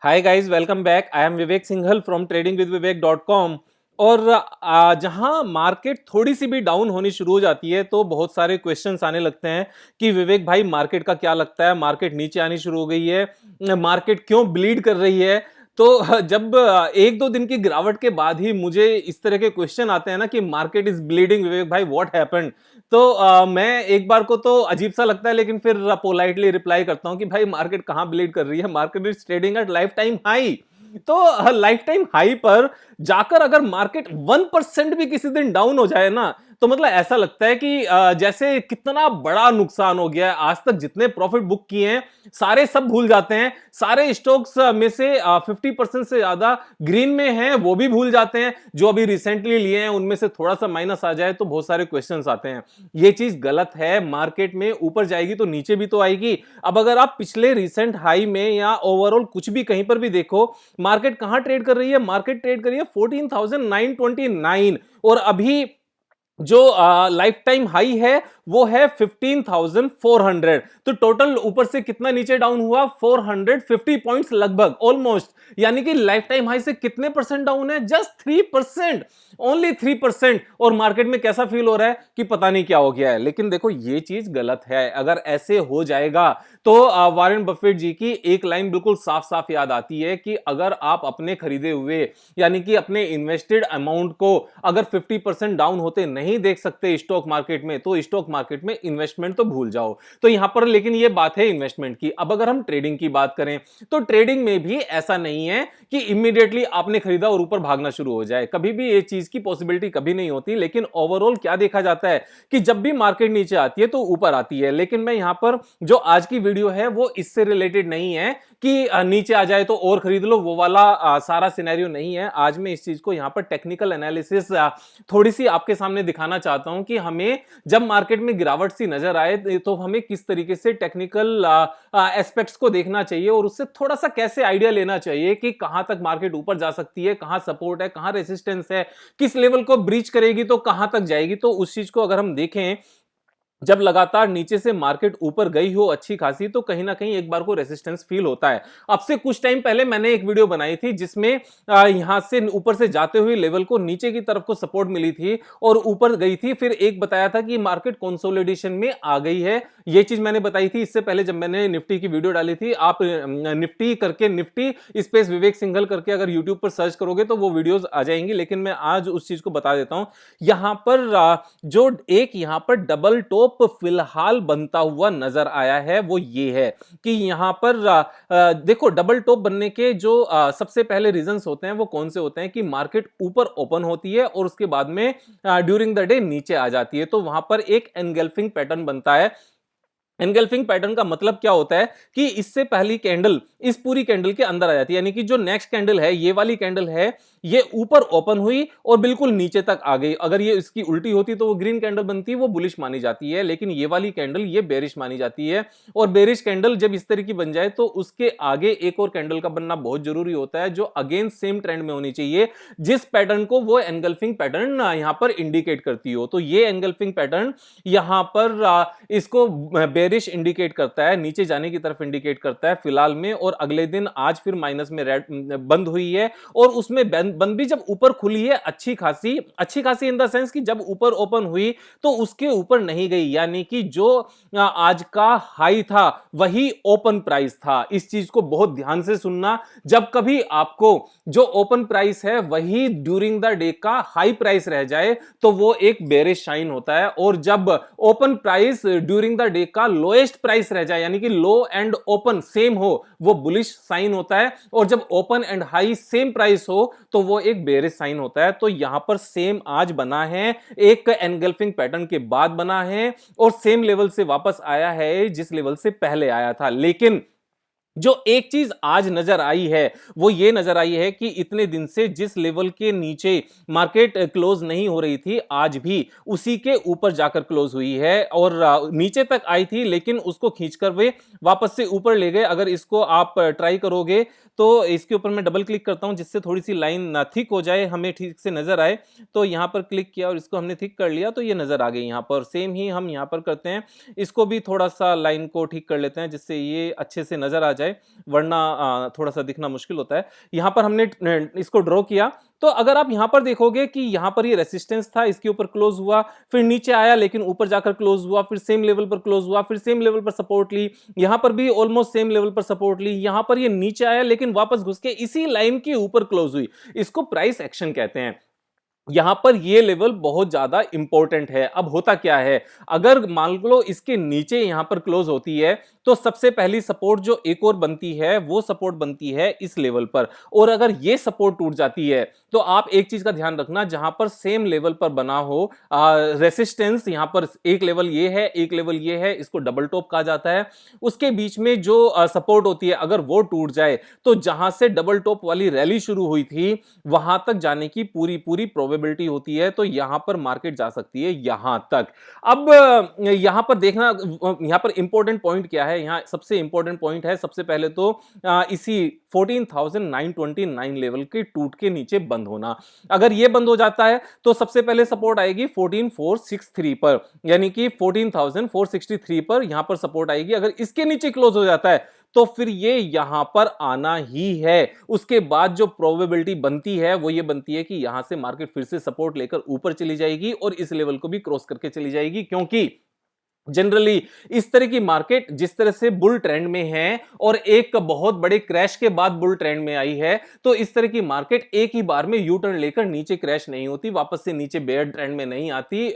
Hi guys, welcome back. I am Vivek Singhal from tradingwithvivek.com। और जहां market थोड़ी सी भी डाउन होनी शुरू हो जाती है तो बहुत सारे क्वेश्चंस आने लगते हैं कि विवेक भाई, मार्केट का क्या लगता है, मार्केट नीचे आनी शुरू हो गई है, मार्केट क्यों ब्लीड कर रही है। तो जब एक दो दिन की गिरावट के बाद ही मुझे इस तरह के क्वेश्चन आते हैं ना कि मार्केट इज ब्लीडिंग, विवेक भाई व्हाट हैपेंड। तो मैं एक बार को तो अजीब सा लगता है, लेकिन फिर पोलाइटली रिप्लाई करता हूं कि भाई मार्केट कहां ब्लीड कर रही है, market is trading at life time high. तो लाइफ टाइम हाई पर जाकर अगर मार्केट 1% भी किसी दिन डाउन हो जाए ना, तो मतलब ऐसा लगता है कि जैसे कितना बड़ा नुकसान हो गया है। आज तक जितने प्रॉफिट बुक किए हैं सारे सब भूल जाते हैं, सारे स्टॉक्स में से 50% से ज्यादा ग्रीन में हैं वो भी भूल जाते हैं, जो अभी रिसेंटली लिए हैं उनमें से थोड़ा सा माइनस आ जाए तो बहुत सारे क्वेश्चंस आते हैं। ये चीज गलत है। मार्केट में ऊपर जाएगी तो नीचे भी तो आएगी। अब अगर आप पिछले रिसेंट हाई में या ओवरऑल कुछ भी कहीं पर भी देखो, मार्केट कहां ट्रेड कर रही है, मार्केट ट्रेड कर रही है 14,929। और अभी जो लाइफ टाइम हाई है वो है 15,400। तो टोटल ऊपर से कितना नीचे डाउन हुआ, 450 पॉइंट्स लगभग, ऑलमोस्ट। यानी कि लाइफ टाइम हाई से कितने परसेंट डाउन है, जस्ट 3%, ओनली 3%। और मार्केट में कैसा फील हो रहा है कि पता नहीं क्या हो गया है। लेकिन देखो ये चीज गलत है। अगर ऐसे हो जाएगा तो वॉरेन बफेट जी की एक लाइन बिल्कुल साफ साफ याद आती है कि अगर आप अपने खरीदे हुए यानी कि अपने इन्वेस्टेड अमाउंट को अगर 50% डाउन होते नहीं देख सकते स्टॉक मार्केट में, तो स्टॉक मार्केट में इन्वेस्टमेंट तो भूल जाओ। तो यहां पर लेकिन ये बात है इन्वेस्टमेंट की। अब अगर हम ट्रेडिंग की बात करें तो ट्रेडिंग में भी ऐसा नहीं है कि इमीडिएटली आपने खरीदा और ऊपर भागना शुरू हो जाए। कभी भी ये चीज की पॉसिबिलिटी कभी नहीं होती। लेकिन ओवरऑल क्या देखा जाता है कि जब भी मार्केट नीचे आती है तो ऊपर आती है। लेकिन मैं यहां पर जो आज की वीडियो है वो इससे रिलेटेड नहीं है कि नीचे आ जाए तो और खरीद लो, वो वाला सारा सिनेरियो नहीं है। आज मैं इस चीज को यहां पर टेक्निकल एनालिसिस थोड़ी सी आपके सामने दिखाना चाहता हूं कि हमें जब मार्केट में गिरावट सी नजर आए तो हमें किस तरीके से टेक्निकल एस्पेक्ट्स को देखना चाहिए और उससे थोड़ा सा कैसे आइडिया लेना चाहिए कि कहां तक मार्केट ऊपर जा सकती है, कहां सपोर्ट है, कहां रेसिस्टेंस है, किस लेवल को ब्रीच करेगी तो कहां तक जाएगी। तो उस चीज को अगर हम देखें, जब लगातार नीचे से मार्केट ऊपर गई हो अच्छी खासी, तो कहीं ना कहीं एक बार को रेसिस्टेंस फील होता है। अब से कुछ टाइम पहले मैंने एक वीडियो बनाई थी जिसमें यहां से ऊपर से जाते हुए लेवल को नीचे की तरफ को सपोर्ट मिली थी और ऊपर गई थी। फिर एक बताया था कि मार्केट कंसोलिडेशन में आ गई है, ये चीज मैंने बताई थी इससे पहले जब मैंने निफ्टी की वीडियो डाली थी। आप निफ्टी करके, निफ्टी स्पेस विवेक सिंघल करके अगर यूट्यूब पर सर्च करोगे तो वो वीडियोस आ जाएंगी। लेकिन मैं आज उस चीज को बता देता हूं। यहां पर जो एक यहां पर डबल टॉप फिलहाल बनता हुआ नजर आया है वो ये है कि यहां पर देखो डबल टॉप बनने के जो सबसे पहले रीजंस होते हैं वो कौन से होते हैं कि मार्केट ऊपर ओपन होती है और उसके बाद में ड्यूरिंग द डे नीचे आ जाती है, तो वहां पर एक एनगल्फिंग पैटर्न बनता है। एनगल्फिंग पैटर्न का मतलब क्या होता है कि इससे पहली कैंडल इस पूरी कैंडल के अंदर आ जाती है, यानी कि जो नेक्स्ट कैंडल है, ये वाली कैंडल है, ये ऊपर ओपन हुई और बिल्कुल नीचे तक आ गई। अगर ये इसकी उल्टी होती तो वो ग्रीन कैंडल बनती, वो बुलिश मानी जाती है। लेकिन ये वाली कैंडल ये बेरिश मानी जाती है। और बेरिश कैंडल जब इस तरह की बन जाए तो उसके आगे एक और कैंडल का बनना बहुत जरूरी होता है जो अगेन सेम ट्रेंड में होनी चाहिए, जिस पैटर्न को वो एनगल्फिंग पैटर्न यहां पर इंडिकेट करती हो। तो ये एनगल्फिंग पैटर्न यहां पर इसको बेरिश इंडिकेट करता है, नीचे जाने की तरफ इंडिकेट करता है फिलहाल में। और अगले दिन आज फिर माइनस में रेड बंद हुई है और उसमें बंद भी जब ऊपर खुली है अच्छी खासी इन द सेंस कि जब ऊपर ओपन हुई तो उसके ऊपर नहीं गई, यानी कि जो आज का हाई था वही ओपन प्राइस था। इस चीज को बहुत ध्यान से सुनना। जब कभी आपको जो ओपन प्राइस है वही ड्यूरिंग द डे का हाई प्राइस रह जाए तो वो एक बेरिश साइन होता है। और जब open price during the day का लोएस्ट प्राइस रह जाए, यानी कि लो एंड ओपन सेम हो, वो बुलिश साइन होता है। और जब open and high same price हो तो वो एक बेरिश साइन होता है। तो यहां पर सेम आज बना है, एक एनगल्फिंग पैटर्न के बाद बना है और सेम लेवल से वापस आया है जिस लेवल से पहले आया था। लेकिन जो एक चीज आज नजर आई है वो ये नजर आई है कि इतने दिन से जिस लेवल के नीचे मार्केट क्लोज नहीं हो रही थी, आज भी उसी के ऊपर जाकर क्लोज हुई है और नीचे तक आई थी लेकिन उसको खींचकर वे वापस से ऊपर ले गए। अगर इसको आप ट्राई करोगे तो इसके ऊपर मैं डबल क्लिक करता हूं जिससे थोड़ी सी लाइन थिक हो जाए, हमें ठीक से नजर आए। तो यहां पर क्लिक किया और इसको हमने थिक कर लिया तो ये नजर आ गई। यहां पर सेम ही हम यहां पर करते हैं, इसको भी थोड़ा सा लाइन को ठीक कर लेते हैं जिससे ये अच्छे से नजर आ जाए, वरना थोड़ा सा दिखना मुश्किल होता है। यहाँ पर हमने इसको ड्रॉ किया, तो अगर आप यहाँ पर देखोगे कि यहाँ पर ये रेसिस्टेंस था, इसके ऊपर क्लोज हुआ, फिर नीचे आया लेकिन ऊपर जाकर क्लोज हुआ, फिर सेम लेवल पर क्लोज हुआ, फिर सेम लेवल पर सपोर्ट ली, यहाँ पर भी ऑलमोस्ट सेम लेवल पर सपोर्ट ली, यहाँ पर ये नीचे आया लेकिन वापस घुस के इसी लाइन के ऊपर क्लोज हुई। इसको प्राइस एक्शन कहते हैं। यहां पर ये लेवल बहुत ज्यादा इंपॉर्टेंट है। अब होता क्या है, अगर मान लो इसके नीचे यहां पर क्लोज होती है, तो सबसे पहली सपोर्ट जो एक और बनती है वो सपोर्ट बनती है इस लेवल पर, और अगर ये सपोर्ट टूट जाती है तो आप एक चीज का ध्यान रखना, जहां पर सेम लेवल पर बना हो रेसिस्टेंस, यहां पर एक लेवल ये है, एक लेवल ये है, इसको डबल टॉप कहा जाता है, उसके बीच में जो सपोर्ट होती है अगर वो टूट जाए तो जहां से डबल टॉप वाली रैली शुरू हुई थी वहां तक जाने की पूरी पूरी प्रोबेबिलिटी होती है। तो यहां पर मार्केट जा सकती है यहां तक। अब यहां पर देखना, यहां पर इंपॉर्टेंट पॉइंट क्या है, यहां सबसे इंपॉर्टेंट पॉइंट है सबसे पहले तो इसी 14,929 लेवल के टूट के नीचे बंद होना। अगर यह बंद हो जाता है तो सबसे पहले सपोर्ट आएगी 14,463 पर, यानी कि 14,463 पर यहां पर सपोर्ट आएगी। अगर इसके नीचे क्लोज हो जाता है तो फिर ये यहां पर आना ही है। उसके बाद जो प्रोबेबिलिटी बनती है वो ये बनती है कि यहां से मार्केट फिर से सपोर्ट लेकर ऊपर चली जाएगी और इस लेवल को भी क्रॉस करके चली जाएगी, क्योंकि जनरली इस तरह की मार्केट जिस तरह से बुल ट्रेंड में है और एक बहुत बड़े क्रैश के बाद बुल ट्रेंड में आई है, तो इस तरह की मार्केट एक ही बार में यू टर्न लेकर नीचे क्रैश नहीं होती, वापस से नीचे बेयर ट्रेंड में नहीं आती।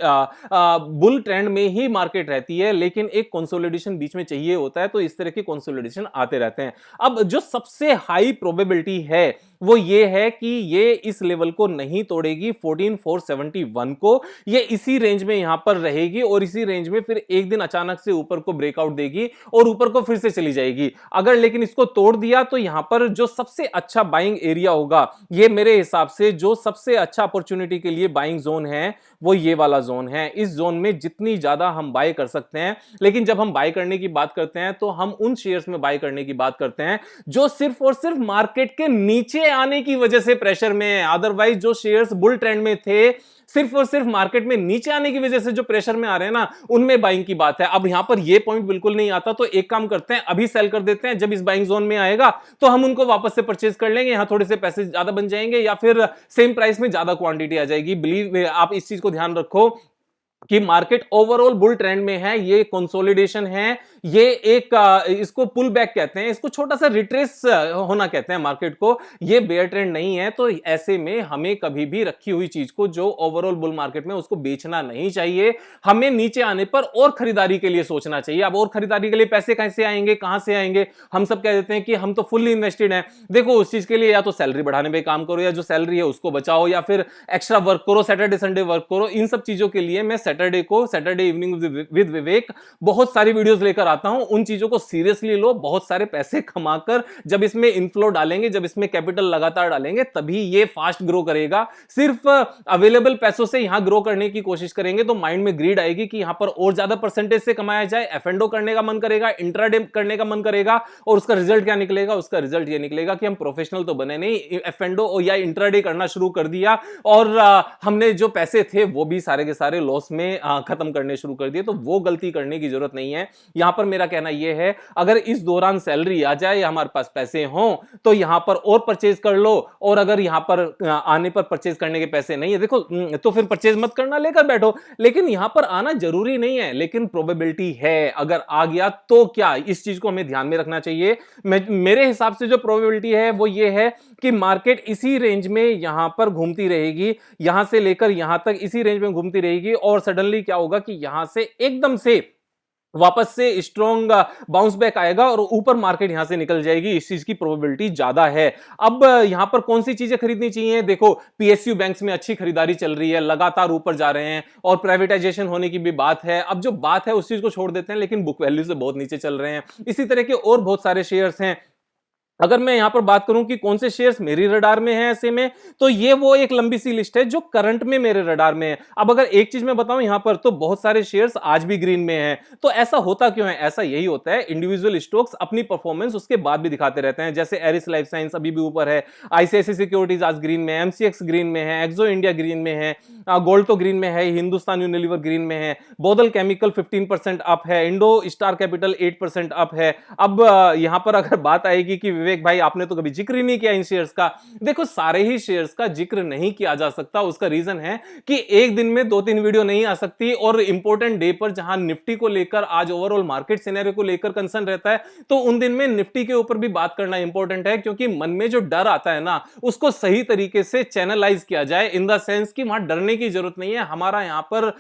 बुल ट्रेंड में ही मार्केट रहती है, लेकिन एक कंसोलिडेशन बीच में चाहिए होता है, तो इस तरह के कंसोलिडेशन आते रहते हैं। अब जो सबसे हाई प्रोबेबिलिटी है वो ये है कि ये इस लेवल को नहीं तोड़ेगी, 14,471 को, ये इसी रेंज में यहां पर रहेगी और इसी रेंज में फिर एक दिन अचानक से ऊपर को ब्रेकआउट देगी और ऊपर को फिर से चली जाएगी। अगर लेकिन इसको तोड़ दिया तो यहां पर जो सबसे अच्छा बाइंग एरिया होगा, ये मेरे हिसाब से जो सबसे अच्छा अपॉर्चुनिटी के लिए बाइंग जोन है वो ये वाला जोन है। इस जोन में जितनी ज्यादा हम बाय कर सकते हैं, लेकिन जब हम बाय करने की बात करते हैं तो हम उन शेयर्स में बाय करने की बात करते हैं जो सिर्फ और सिर्फ मार्केट के नीचे आने की वजह से प्रेशर में है। अदरवाइज जो शेयर्स बुल ट्रेंड में थे, सिर्फ और सिर्फ मार्केट में नीचे आने की वजह से जो प्रेशर में आ रहे हैं ना, उनमें बाइंग की बात है। अब यहां पर ये पॉइंट बिल्कुल नहीं आता, तो एक काम करते हैं, अभी सेल कर देते हैं, जब इस बाइंग जोन में आएगा तो हम उनको वापस से परचेज कर लेंगे, यहां थोड़े से पैसे ज्यादा बन जाएंगे या फिर सेम प्राइस में ज्यादा क्वांटिटी आ जाएगी। बिलीव, आप इस चीज को ध्यान रखो कि मार्केट ओवरऑल बुल ट्रेंड में है, ये कंसोलिडेशन है, ये एक इसको पुल बैक कहते हैं, इसको छोटा सा रिट्रेस होना कहते हैं मार्केट को, ये बेयर ट्रेंड नहीं है। तो ऐसे में हमें कभी भी रखी हुई चीज को जो ओवरऑल बुल मार्केट में उसको बेचना नहीं चाहिए, हमें नीचे आने पर और खरीदारी के लिए सोचना चाहिए। अब और खरीदारी के लिए पैसे कैसे आएंगे, कहां से आएंगे? हम सब कह देते हैं कि हम तो फुल्ली इन्वेस्टेड हैं। देखो, उस चीज के लिए या तो सैलरी बढ़ाने में काम करो, या जो सैलरी है उसको बचाओ, या फिर एक्स्ट्रा वर्क करो, सैटरडे संडे वर्क करो। इन सब चीजों के लिए मैं सैटरडे इवनिंग विद विवेक बहुत सारी वीडियोस लेकर आता हूं। उन चीजों को सीरियसली लो, बहुत सारे पैसे कमाकर जब इसमें इनफ्लो डालेंगे, जब इसमें कैपिटल लगातार डालेंगे, तभी ये फास्ट ग्रो करेगा। सिर्फ अवेलेबल पैसों से यहां ग्रो करने की कोशिश करेंगे तो माइंड में ग्रीड आएगी कि यहां पर और ज्यादा परसेंटेज से कमाया जाए, एफ&ओ करने का मन करेगा, इंट्राडे करने का मन करेगा, और उसका रिजल्ट क्या निकलेगा? उसका रिजल्ट ये निकलेगा कि हम प्रोफेशनल तो बने नहीं, एफ&ओ या इंट्राडे करना शुरू कर दिया और हमने जो पैसे थे वो भी सारे के सारे लॉस में खत्म करने शुरू कर दिए। तो वो गलती करने की जरूरत नहीं है। यहां पर मेरा कहना यह है, अगर इस दौरान सैलरी आ जाए या हमारे पास पैसे हों तो यहां पर और परचेज कर लो, और अगर यहां पर आने पर परचेज करने के पैसे नहीं है, देखो, तो फिर परचेज मत करना, लेकर बैठो। लेकिन यहां पर आना जरूरी नहीं है, लेकिन प्रोबेबिलिटी है, अगर आ गया तो क्या, इस चीज को हमें ध्यान में रखना चाहिए। मेरे हिसाब से जो प्रोबेबिलिटी है वो ये है कि मार्केट इसी रेंज में यहां पर घूमती रहेगी, यहां से लेकर यहां तक इसी रेंज में घूमती रहेगी, और सडनली क्या होगा कि यहां से एकदम से वापस से स्ट्रॉन्ग बाउंस बैक आएगा और ऊपर मार्केट यहां से निकल जाएगी। इस चीज की प्रोबेबिलिटी ज्यादा है। अब यहां पर कौन सी चीजें खरीदनी चाहिए? देखो, पीएसयू बैंक्स में अच्छी खरीदारी चल रही है, लगातार ऊपर जा रहे हैं, और प्राइवेटाइजेशन होने की भी बात है। अब जो बात है उस चीज को छोड़ देते हैं, लेकिन बुक वैल्यू से बहुत नीचे चल रहे हैं। इसी तरह के और बहुत सारे शेयर्स हैं अगर मैं यहां पर बात करूं कि कौन से शेयर्स मेरी रडार में हैं ऐसे में, तो ये वो एक लंबी सी लिस्ट है जो करंट में मेरे रडार में है। अब अगर एक चीज मैं बताऊं यहां पर, तो बहुत सारे शेयर्स आज भी ग्रीन में हैं। तो ऐसा होता क्यों है? ऐसा यही होता है, इंडिविजुअल स्टॉक्स अपनी परफॉर्मेंस उसके बाद भी दिखाते रहते हैं। जैसे एरिस लाइफ साइंस अभी भी ऊपर है, आईसीआईसीआई सिक्योरिटीज आज ग्रीन में है, एमसीएक्स ग्रीन में है, एक्सो इंडिया ग्रीन में है, गोल्ड तो ग्रीन में है, हिंदुस्तान यूनिलीवर ग्रीन में है, बोदल केमिकल 15% अप है, इंडो स्टार कैपिटल 8% अप है। अब यहां पर अगर बात आएगी कि विवेक भाई आपने तो कभी जिक्र ही नहीं किया इन शेयर्स का, देखो सारे ही शेयर्स का जिक्र नहीं किया जा सकता। उसका रीजन है कि एक दिन में 2-3 वीडियो नहीं आ सकती, और इंपॉर्टेंट डे पर जहां निफ्टी को लेकर आज ओवरऑल मार्केट सिनेरियो को लेकर कंसर्न रहता है, तो उन दिन में निफ्टी के ऊपर भी बात करना इंपॉर्टेंट है, क्योंकि मन में जो डर आता है ना, उसको सही तरीके से चैनलाइज किया जाए, इन द सेंस कि वहां डरने की जरूरत नहीं है। हमारा यहां पर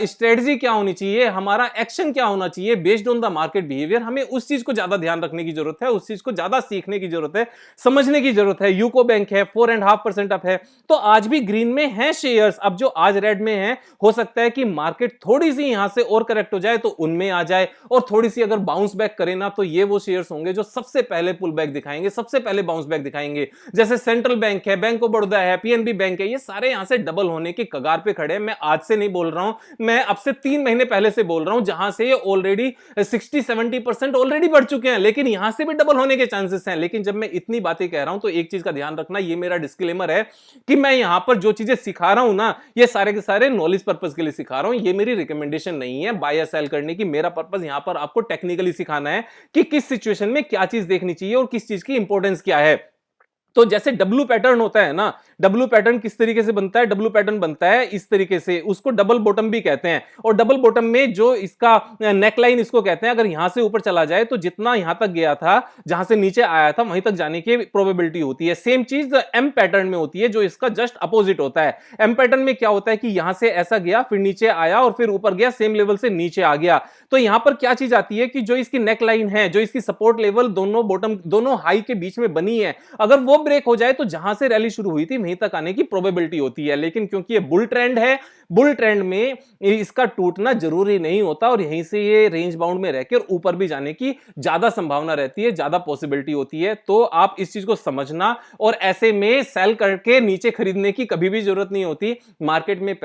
स्ट्रेटजी क्या होनी चाहिए, हमारा एक्शन क्या होना चाहिए based on the market behaviour, हमें उस चीज को ज्यादा ध्यान रखने की जरूरत है, उस चीज को ज्यादा सीखने की जरूरत है, समझने की जरूरत है। यूको बैंक है 4.5% अप है, तो आज भी ग्रीन में है शेयर्स। अब जो आज रेड में है, हो सकता है कि मार्केट थोड़ी सी यहां से और करेक्ट हो जाए तो उनमें आ जाए, और थोड़ी सी अगर बाउंस बैक करे ना, तो ये वो शेयर्स होंगे जो सबसे पहले पुल बैक दिखाएंगे, सबसे पहले बाउंस बैक दिखाएंगे। जैसे सेंट्रल बैंक है, बैंक ऑफ बड़ौदा है, पीएनबी बैंक है, ये सारे यहां से डबल होने की कगार पे खड़े हैं। मैं आज से नहीं बोल रहा हूं, मैं अब से 3 महीने पहले से बोल रहा हूं, जहां से ये ऑलरेडी 60-70% ऑलरेडी बढ़ चुके हैं, लेकिन यहां से भी डबल होने के चांसेस हैं। लेकिन जब मैं इतनी बातें कह रहा हूं, तो एक चीज का ध्यान रखना, ये मेरा डिस्क्लेमर है कि मैं यहां पर जो चीजें सिखा रहा हूं ना, ये सारे के सारे नॉलेज पर्पस के लिए सिखा रहा हूं, ये मेरी रिकमेंडेशन नहीं है बाय या सेल करने की। मेरा पर्पस यहां पर आपको टेक्निकली सिखाना है कि किस सिचुएशन में क्या चीज देखनी चाहिए और किस चीज की इंपॉर्टेंस क्या है। तो जैसे डब्ल्यू पैटर्न होता है ना, डब्ल्यू पैटर्न किस तरीके से बनता है? डब्ल्यू पैटर्न बनता है इस तरीके से, उसको डबल बॉटम भी कहते हैं। और डबल बॉटम में जो इसका नेकलाइन इसको कहते हैं, अगर यहां से ऊपर चला जाए तो जितना यहां तक गया था, जहां से नीचे आया था, वहीं तक जाने की प्रोबेबिलिटी होती है। सेम चीज एम पैटर्न में होती है, जो इसका जस्ट अपोजिट होता है। एम पैटर्न में क्या होता है कि यहां से ऐसा गया, फिर नीचे आया, और फिर ऊपर गया, सेम लेवल से नीचे आ गया। तो यहां पर क्या चीज आती है कि जो इसकी नेकलाइन है, जो इसकी सपोर्ट लेवल दोनों बॉटम, दोनों हाई के बीच में बनी है, अगर वो ब्रेक हो जाए तो जहां से रैली शुरू हुई थी वहीं तक आने की प्रोबेबिलिटी होती है। लेकिन क्योंकि ये बुल ट्रेंड है, बुल ट्रेंड में इसका टूटना जरूरी नहीं होता, और यहीं से ये रेंज बाउंड में रहकर ऊपर भी जाने की ज्यादा संभावना रहती है, ज्यादा पॉसिबिलिटी होती है। तो आप इस चीज को समझना, और ऐसे में सेल करके नीचे खरीदने की कभी भी जरूरत नहीं होती। मार्केट में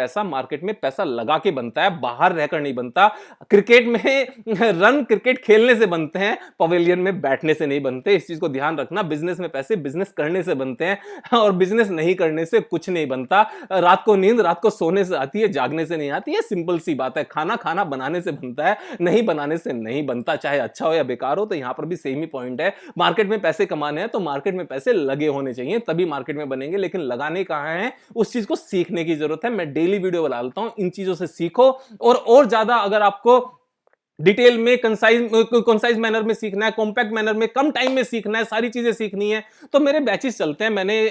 पैसा लगा के बनता है, बाहर रहकर नहीं बनता। क्रिकेट में रन क्रिकेट खेलने से बनते हैं, पवेलियन में बैठने से नहीं बनते। इस चीज को ध्यान रखना। बिजनेस में पैसे बिजनेस करने से बनते हैं, और बिजनेस नहीं करने से कुछ नहीं बनता। रात को नींद रात को सोने से आती है, जागने से नहीं आती है। सिंपल सी बात है। खाना बनाने से बनता है, नहीं बनाने से नहीं बनता, चाहे अच्छा हो या बेकार हो। तो यहां पर भी सेम ही पॉइंट है। मार्केट में पैसे कमाने हैं तो मार्केट में पैसे लगे होने चाहिए, तभी मार्केट में बनेंगे। लेकिन लगाने कहां है, उस चीज को सीखने की जरूरत है। मैं डेली वीडियो बनाता हूं, इन चीजों से सीखो। और ज्यादा अगर आपको डिटेल में कंसाइज मैनर में सीखना है, कॉम्पैक्ट मैनर में कम टाइम में सीखना है, सारी चीजें सीखनी है, तो मेरे बैचेस चलते हैं। मैंने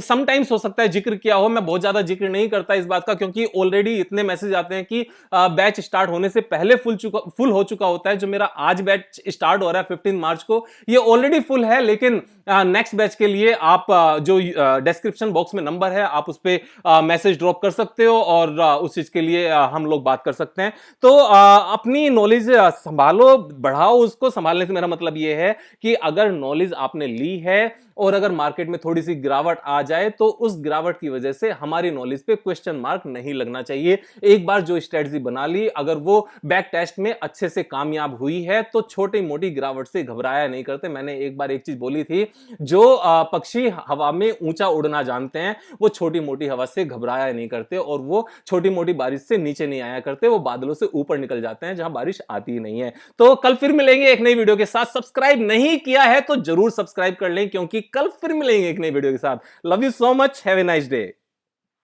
समटाइम्स हो सकता है जिक्र किया हो, मैं बहुत ज्यादा जिक्र नहीं करता इस बात का, क्योंकि ऑलरेडी इतने मैसेज आते हैं कि बैच स्टार्ट होने से पहले फुल हो चुका होता है। जो मेरा आज बैच स्टार्ट हो रहा है 15 मार्च को, ये ऑलरेडी फुल है। लेकिन नेक्स्ट बैच के लिए आप जो डिस्क्रिप्शन बॉक्स में नंबर है, आप उस पर मैसेज ड्रॉप कर सकते हो, और उस चीज के लिए हम लोग बात कर सकते हैं। तो अपनी नॉलेज संभालो, बढ़ाओ उसको। संभालने से मेरा मतलब यह है कि अगर नॉलेज आपने ली है, और अगर मार्केट में थोड़ी सी गिरावट आ जाए, तो उस गिरावट की वजह से हमारी नॉलेज पे क्वेश्चन मार्क नहीं लगना चाहिए। एक बार जो स्ट्रेटजी बना ली, अगर वो बैक टेस्ट में अच्छे से कामयाब हुई है, तो छोटी मोटी गिरावट से घबराया नहीं करते। मैंने एक बार एक चीज बोली थी, जो पक्षी हवा में ऊंचा उड़ना जानते हैं, वो छोटी मोटी हवा से घबराया नहीं करते, और वो छोटी मोटी बारिश से नीचे नहीं आया करते, वो बादलों से ऊपर निकल जाते हैं जहां बारिश आती ही नहीं है। तो कल फिर मिलेंगे एक नई वीडियो के साथ। सब्सक्राइब नहीं किया है तो जरूर सब्सक्राइब कर लें, क्योंकि कल फिर मिलेंगे एक नई वीडियो के साथ। Love you so much, have a nice day.